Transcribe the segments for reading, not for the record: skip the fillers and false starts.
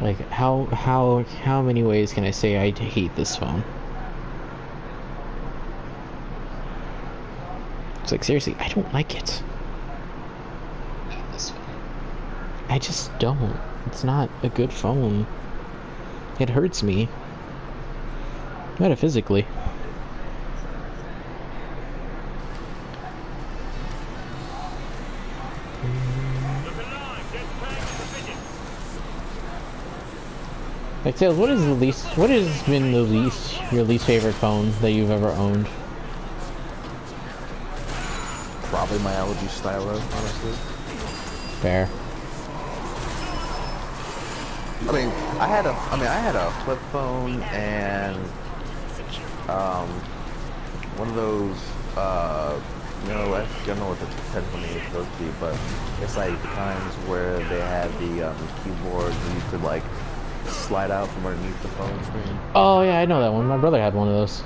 Like, how many ways can I say I hate this phone? It's like, seriously, I don't like it. I just don't. It's not a good phone. It hurts me. Metaphysically. Like, Tails, what has been your least favorite phone that you've ever owned? Probably my LG Stylo, honestly. Fair. I had a flip phone and one of those I don't know what the technical name is supposed to be, but it's like the times where they had the keyboard and you could like slide out from underneath the phone screen. Oh yeah, I know that one. My brother had one of those.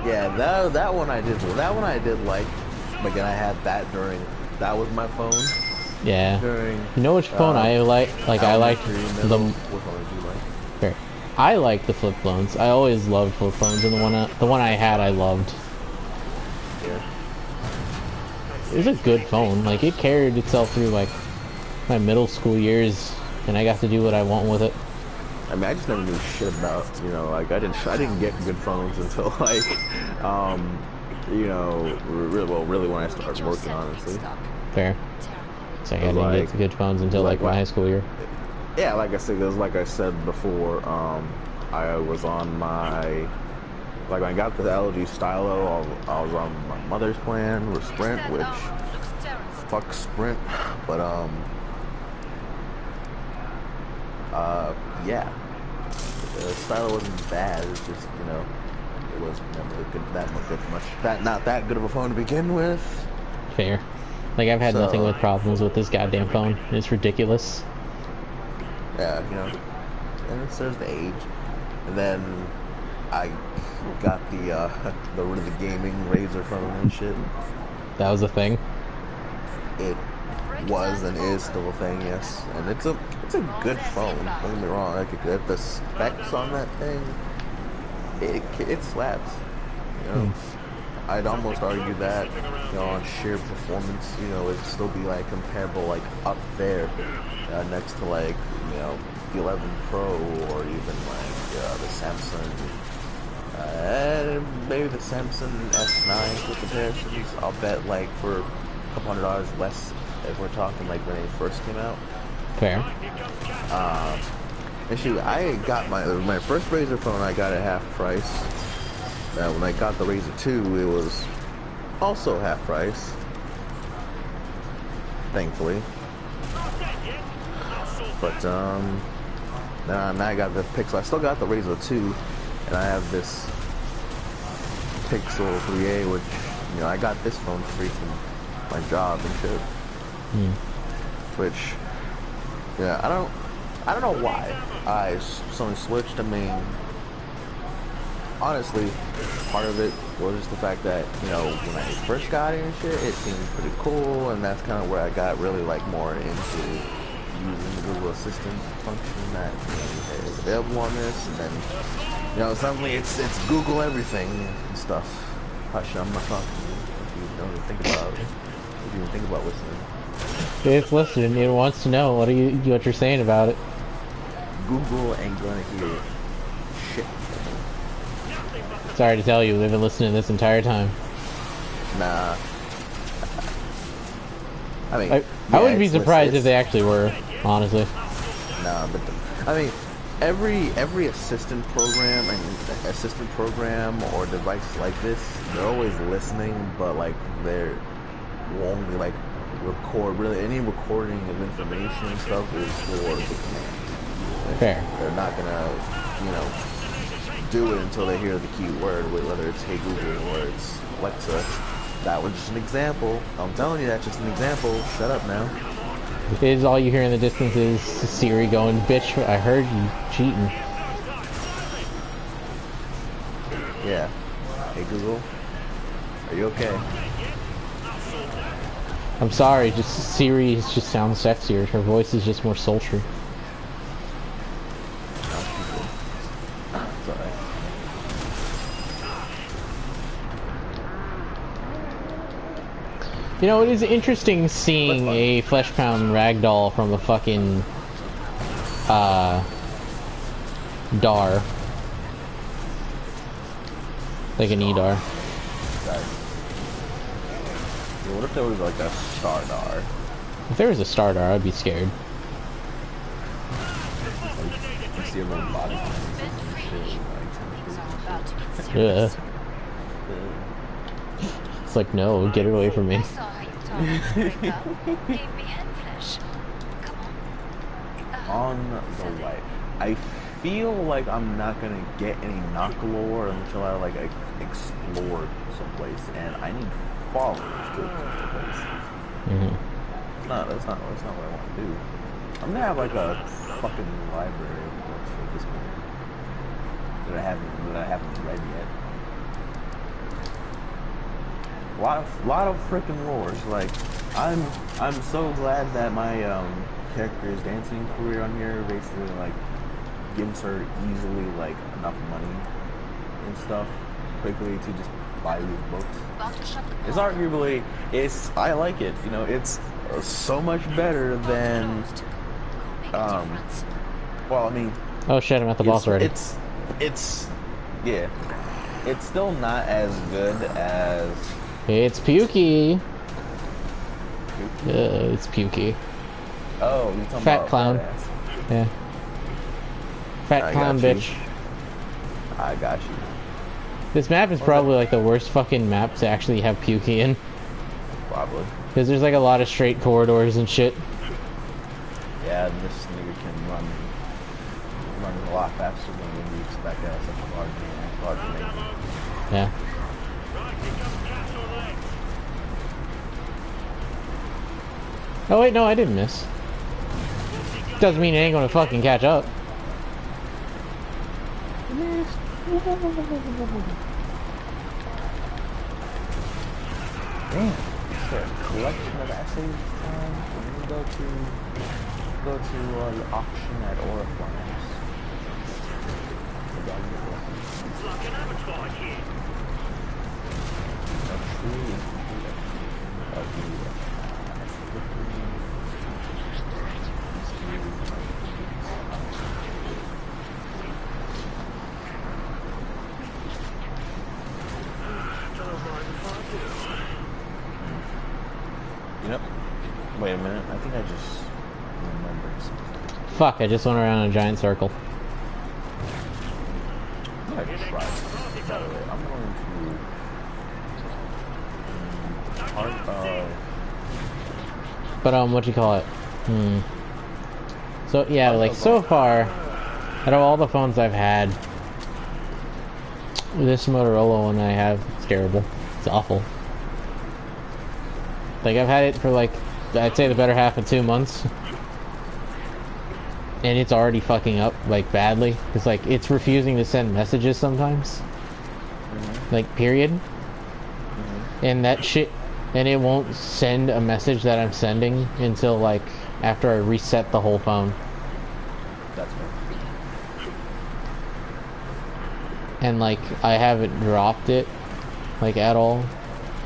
Yeah, that one I did. That one I did like. But again, I had that during. That was my phone. Yeah. During. You know which phone I like? Like I liked the. Which one did you like? Fair. I like the flip phones. I always loved flip phones, and the one I had, I loved. Yeah. It was a good phone. Like it carried itself through like my middle school years, and I got to do what I want with it. I mean, I just never knew shit about, like I didn't get good phones until like, really when I started working, honestly. Fair. So I didn't get to good phones until like my high school year. Yeah, like I said, like I said before, I was on my, like when I got the LG Stylo, I was on my mother's plan with Sprint, which, fuck Sprint, but yeah, the Stylo wasn't bad. It's just it was not that good of a phone to begin with. Fair. Like I've had nothing with problems with this goddamn phone. It's ridiculous. Yeah, and it serves the age. And then I got the gaming Razor phone and shit. That was a thing. It was and is still a thing, yes. And it's a good phone. Don't get me wrong. Like the specs on that thing, it slaps. I'd almost argue that on sheer performance, it'd still be like comparable, like up there, next to like the 11 Pro or even like the Samsung. Maybe the Samsung S9 for comparisons. I'll bet like for a couple $100 less if we're talking like when they first came out. Fair. And shoot, I got my first Razr phone. I got at half price. When I got the Razr 2, it was also half price. Thankfully. But now I got the Pixel. I still got the Razr 2, and I have this Pixel 3a, which I got this phone free from my job and shit. Which, yeah, I don't know why I suddenly switched. I mean, honestly, part of it was just the fact that when I first got it and shit, it seemed pretty cool, and that's kind of where I got really like more into using the Google Assistant function that is available on this, and then suddenly it's Google everything and stuff. Hush, I'm not talking to you. If you don't even think about it, if you even think about listening. It's listening. It wants to know what you're saying about it. Google ain't gonna hear shit. Sorry to tell you, they've been listening this entire time. Nah. I mean, I wouldn't be surprised if they actually were, honestly. Nah, but every assistant program or device like this, they're always listening, but like they're only like record any recording of information and stuff is for the command. Fair. They're not gonna do it until they hear the keyword, whether it's Hey Google or it's Alexa. That was just an example. I'm telling you, that's just an example. Shut up now. Is all you hear in the distance is Siri going, "Bitch, I heard you cheating." Yeah. Hey Google, are you okay? I'm sorry, just Siri just sounds sexier. Her voice is just more sultry. You know, it is interesting seeing a flesh pound ragdoll from a fucking DAR. Like an EDAR. Sorry. What if there was like a star dar? If there was a star DAR, I'd be scared. You see everyone body. Yeah. It's like, no, get it away from me. On the way. I feel like I'm not gonna get any Nakalore until I like explore someplace, and I need followers to explore places. No, that's not what I want to do. I'm gonna have like a fucking library of books at this point that I haven't read yet. A lot of freaking lores. Like, I'm so glad that my character's dancing career on here basically like gives her easily like enough money and stuff quickly to just buy these books. It's arguably, I like it. You know, it's so much better than well, I mean, oh shit, I'm at the boss already. It's yeah, it's still not as good as. It's Pukey. It's Pukey. Oh, you talking Fat about clown. Yeah. Fat clown bitch. I got you. This map is probably like the worst fucking map to actually have Pukey in. Probably. Because there's like a lot of straight corridors and shit. Yeah, this nigga can run a lot faster than we expect out of such a large nation. Yeah. Oh wait, no, I didn't miss. Doesn't mean it ain't gonna fucking catch up. Damn, is there a collection of essays this time? We're gonna go to the auction at Oriflames. It's like an abattoir here. You know, wait a minute. I think I just remembered something. Fuck, I just went around in a giant circle. I tried. By the way, I'm going to part of. But what you call it? So yeah, like so far, out of all the phones I've had, this Motorola one I have, it's terrible. It's awful. Like I've had it for like, I'd say the better half of 2 months. And it's already fucking up, like, badly. It's like, it's refusing to send messages sometimes. Like, period. And that shit, and it won't send a message that I'm sending until, like, after I reset the whole phone. That's fair. And, like, I haven't dropped it, like, at all.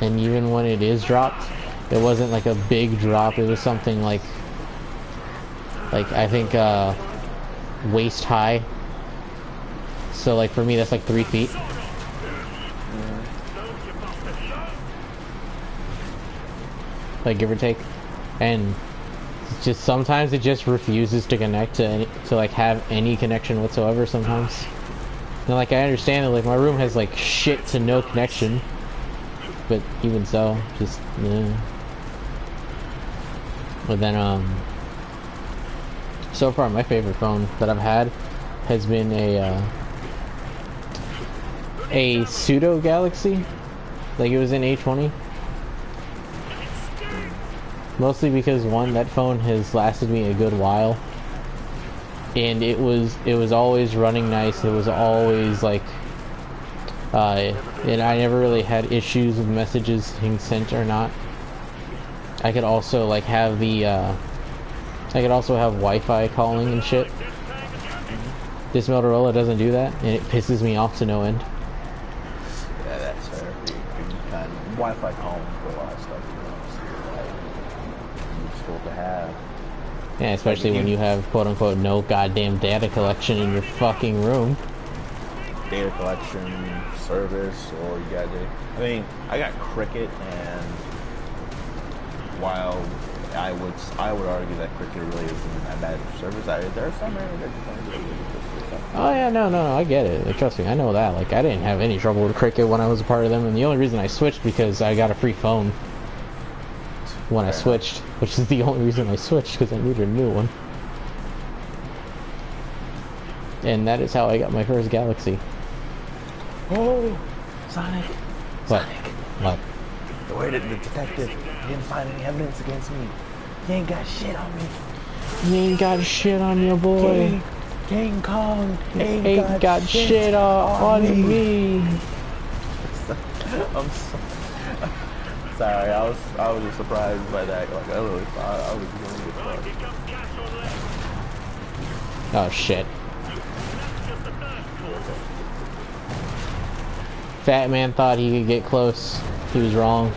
And even when it is dropped, it wasn't, like, a big drop. It was something, like, I think, waist high. So, like, for me, that's like 3 feet. Like, give or take. And it's just, sometimes it just refuses to connect to like, have any connection whatsoever sometimes. And, like, I understand that, like, my room has, like, shit to no connection. But even so, just, yeah. But then, so far, my favorite phone that I've had has been a pseudo Galaxy. Like, it was in A20. Mostly because, one, that phone has lasted me a good while. And it was always running nice. It was always, like, and I never really had issues with messages being sent or not. I could also, like, have the, I could also have Wi-Fi calling and shit. This Motorola doesn't do that, and it pisses me off to no end. Yeah, that's fair. You can kind of Wi-Fi calling for a lot of stuff. Yeah, especially when you have quote-unquote no goddamn data collection in your fucking room. Data collection, service, or you got to... I mean, I got Cricket, and while I would argue that Cricket really isn't that bad of service, there are some areas that just don't do it. Oh yeah, no, I get it. Like, trust me, I know that. Like, I didn't have any trouble with Cricket when I was a part of them, and the only reason I switched because I got a free phone when I switched, which is the only reason I switched, because I needed a new one. And that is how I got my first Galaxy. Oh, Sonic. What? Sonic. What? Where did the detective? He didn't find any evidence against me. He ain't got shit on me. You ain't got shit on your boy. King Kong ain't got shit on me. I'm sorry. I was just surprised by that. Like, I really thought I was going to get fucked. Oh shit. Fat man thought he could get close. He was wrong.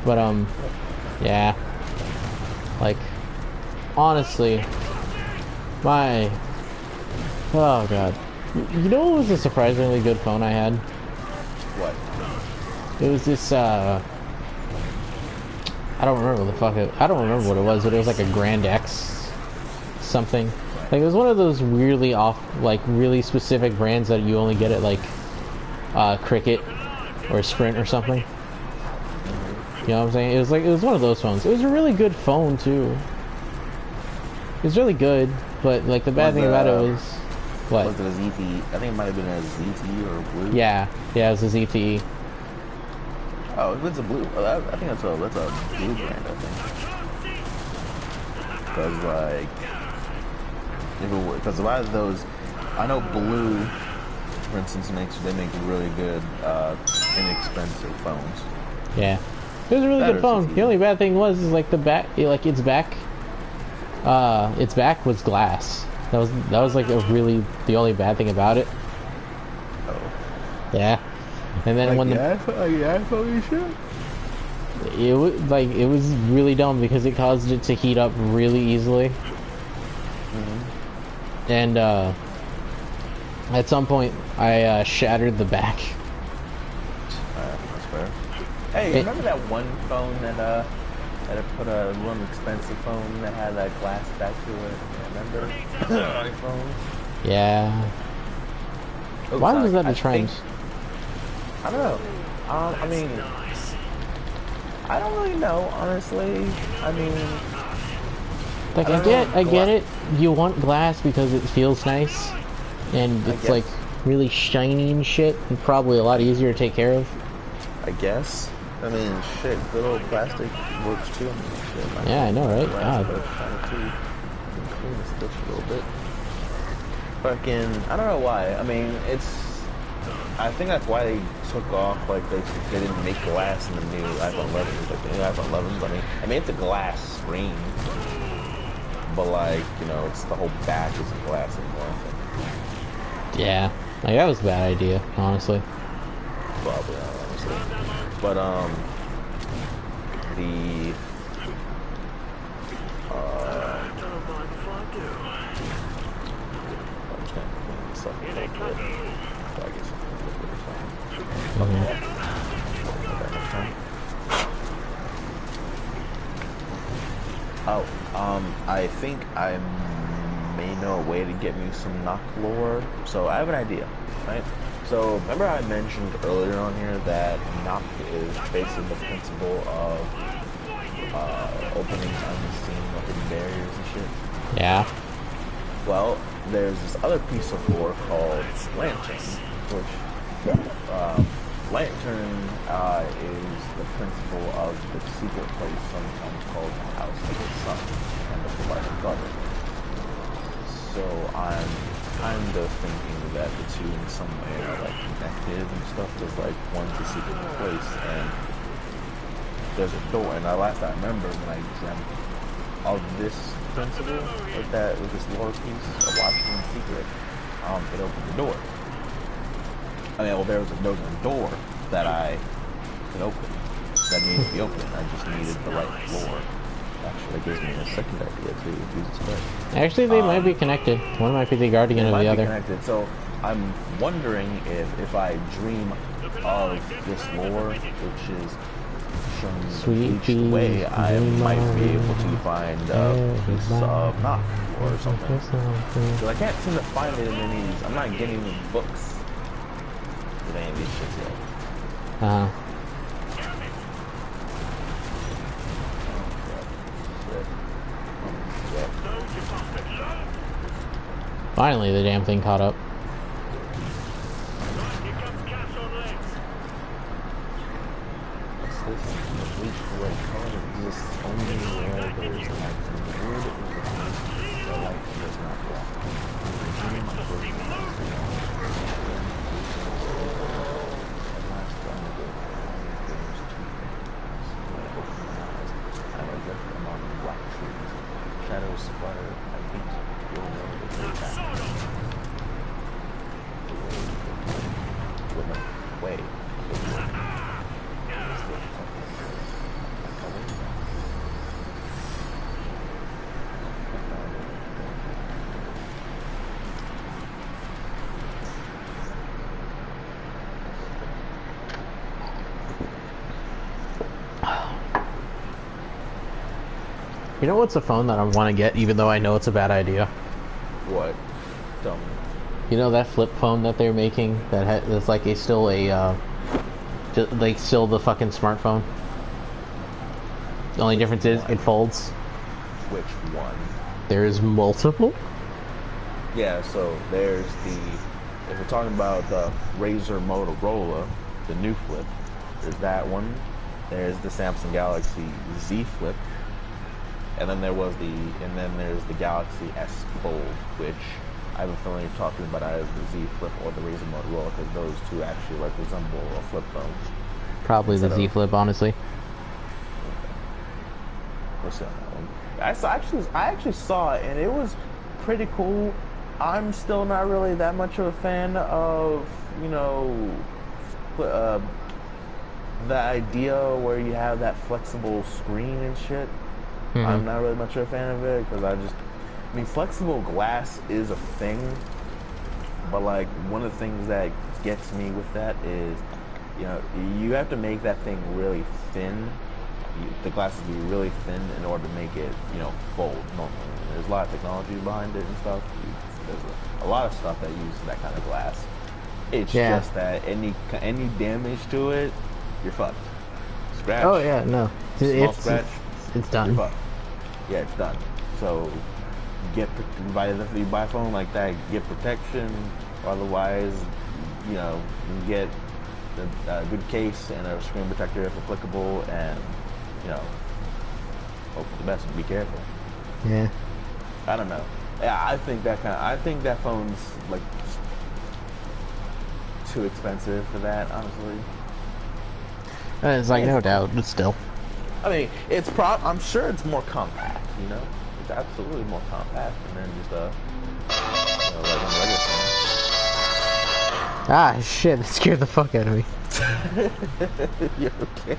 But yeah. Like, honestly, oh god. You know what was a surprisingly good phone I had? What? It was this I don't remember I don't remember what it was, but it was like a Grand X something. Like, it was one of those weirdly off, like, really specific brands that you only get at, like, Cricket or Sprint or something. You know what I'm saying? It was one of those phones. It was a really good phone, too. It was really good, but, like, the bad thing about it was... What? Was it a ZTE? I think it might have been a ZTE or a Blue. Yeah, it was a ZTE. Oh, if it's a Blue, I think that's a Blue brand, I think. Because, like... Because a lot of those, I know Blue, for instance, they make really good, inexpensive phones. Yeah, it was a really good phone. The only bad thing was like the back, like its back was glass. That was like the only bad thing about it. Oh. Yeah, and then when it was really dumb because it caused it to heat up really easily. And at some point, I shattered the back. That's fair. Hey, remember that one phone that I put a one expensive phone that had that glass back to it? Remember? iPhone. Yeah. Oh, why was that a trend? I don't know. I mean, I don't really know, honestly. I mean. Like, I get it. You want glass because it feels nice, and it's like really shiny and shit, and probably a lot easier to take care of. I guess. I mean, shit, good old plastic works too. I mean, shit, yeah, I know, right? God. Clean this bitch a little bit. Fucking, I don't know why. I mean, I think that's why they took off. Like, they didn't make glass in the new iPhone 11. Like the new iPhone 11s. I mean, it's a glass screen. But, like, you know, it's the whole back isn't glass anymore. Yeah, like, that was a bad idea, honestly. Probably, honestly. But, I think I may know a way to get me some knock lore. So I have an idea, right? So remember I mentioned earlier on here that knock is basically the principle of opening unseen or hidden barriers and shit. Yeah. Well, there's this other piece of lore called Lantern, which Lantern is the principle of the secret place sometimes called the House of the Sun and the Forgotten Garden. So I'm kind of thinking that the two in some way are like connected and stuff. There's like one's a secret place and there's a door. And last I remember when I dreamt of this principle, with this lore piece of watching the secret, it opened the door. I mean, well, there was a door that I could open that needed to be opened. I just needed the right floor gives me a second idea too. Jesus Christ. Actually, they might be connected. One might be the guardian They of might the be other. connected. So I'm wondering if I dream of this lore, which is shown Sweet each way, I dream might be able on. to find a piece of knock or something. Because I can't seem to find it in any. I'm not getting any books with any of these shits yet. Uh-huh. Finally, the damn thing caught up. What's this? The bleach red color exists only where there's light in the wood or the house. The light does not walk. The dream of the last time ago, there's two things. When I open my eyes, I'm adrift among black trees. Shadows splatter my feet. You'll know the way back. The way. You know what's a phone that I want to get, even though I know it's a bad idea? What? Tell me. You know that flip phone that they're making that's like still the fucking smartphone. The only difference is it folds. Which one? There's multiple. Yeah, so there's the, if we're talking about the Razer Motorola, the new flip, there's that one. There's the Samsung Galaxy Z Flip. And then there's the Galaxy S Fold, which I have a feeling you're talking about either the Z Flip or the Razer Motorola, because those two actually like resemble a flip phone. Probably the Z Flip, honestly. What's that one? I actually saw it, and it was pretty cool. I'm still not really that much of a fan of, you know, the idea where you have that flexible screen and shit. Mm-hmm. I'm not really much of a fan of it, because I mean, flexible glass is a thing, but like, one of the things that gets me with that is, you know, you have to make that thing really thin. The glass has to be really thin in order to make it, you know, fold normally. There's a lot of technology behind it and stuff. There's a lot of stuff that uses that kind of glass. It's just that any damage to it, you're fucked. Scratch. Oh yeah, no. Scratch. It's done. You're fucked. Yeah, it's done. So, you buy a phone like that, get protection. Or otherwise, you know, you can get a good case and a screen protector if applicable, and you know, hope for the best and be careful. Yeah. I don't know. Yeah, I think that phone's like too expensive for that, honestly. It's like no doubt, but still. I mean, I'm sure it's more compact. You know, it's absolutely more compact than just a regular phone. Ah, shit! That scared the fuck out of me. You're okay.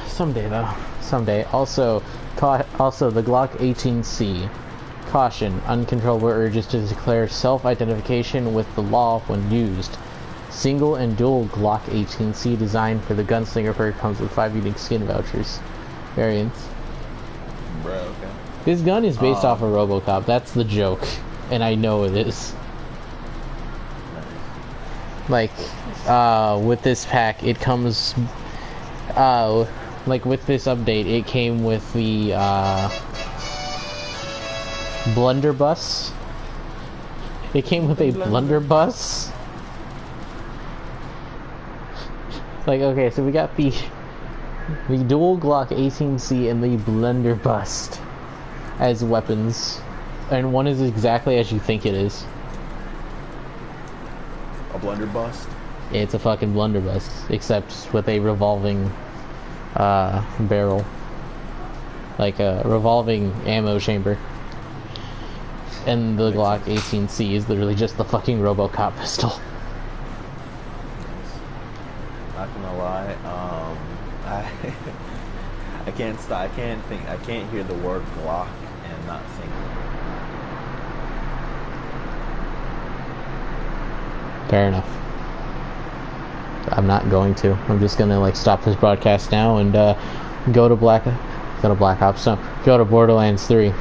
Someday, though. Someday. Also, the Glock 18C. Caution: uncontrollable urges to declare self-identification with the law when used. Single and dual Glock 18C designed for the gunslinger perk comes with 5 unique skin vouchers. Variants. Bro, okay. This gun is based off of RoboCop. That's the joke, and I know it is. Like, with this pack, it comes. Like with this update, it came with the blunderbuss. It came with a blunderbuss. Like, okay, so we got the the dual Glock 18C and the blunderbuss as weapons, and one is exactly as you think it is. A blunderbuss? It's a fucking blunderbuss, except with a revolving barrel, like a revolving ammo chamber. And the Glock 18C is literally just the fucking RoboCop pistol. Not gonna lie, I can't stop. I can't hear the word Glock and not think. Fair enough. I'm not going to. I'm just gonna like stop this broadcast now and go to Black Ops. No, go to Borderlands 3.